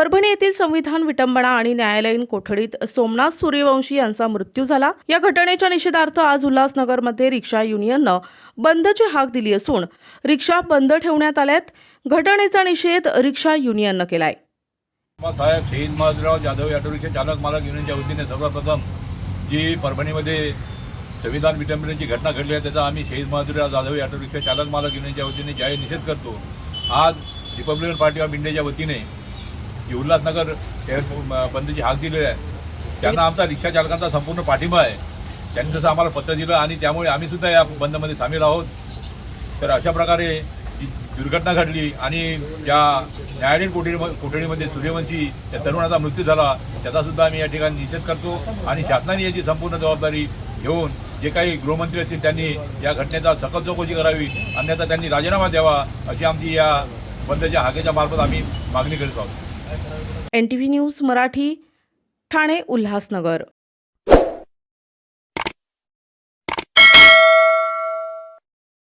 परभणी येथील संविधान विटंबना आणि न्यायालयीन कोठडीत सोमनाथ सूर्यवंशी यांचा मृत्यू झाला। या घटनेच्या निषेधार्थ आज उल्हासनगरमध्ये रिक्षा युनियननं बंदची हाक दिली असून रिक्षा बंद ठेवण्यात आल्यात। घटनेचा निषेध रिक्षा युनियननं केलाय। साहेब शहीद महादेवराव जाधव ऑटो रिक्षा चालक मालक युनियनच्या वतीने सर्वप्रथम जी परभणीमध्ये संविधान विटंबनेची घटना घडली आहे त्याचा आम्ही शहीद महादेवराव जाधव ऑटो रिक्षा चालक मालक युनियनच्या वतीने जाहीर निषेध करतो। आज रिपब्लिकन पार्टी ऑफ इंडियाच्या वतीने जी उल्हासनगर शहर बंदची हाक दिलेली आहे त्यांना आमचा रिक्षा चालकांचा संपूर्ण पाठिंबा आहे। त्यांनी जसं आम्हाला पत्र दिलं आणि त्यामुळे आम्ही सुद्धा या बंदमध्ये सामील आहोत। तर अशा प्रकारे जी दुर्घटना घडली आणि या न्यायालयीन कोठडीमध्ये सूर्यवंशी या तरुणाचा मृत्यू झाला त्याचा सुद्धा आम्ही या ठिकाणी निषेध करतो आणि शासनाने याची संपूर्ण जबाबदारी घेऊन जे काही गृहमंत्री असतील त्यांनी या घटनेचा सखोल चौकशी करावी, अन्यथा त्यांनी राजीनामा द्यावा अशी आमची या बंदच्या हाकेच्या मार्फत आम्ही मागणी करीत आहोत। NTV news Marathi, Thane, Ulhasnagar.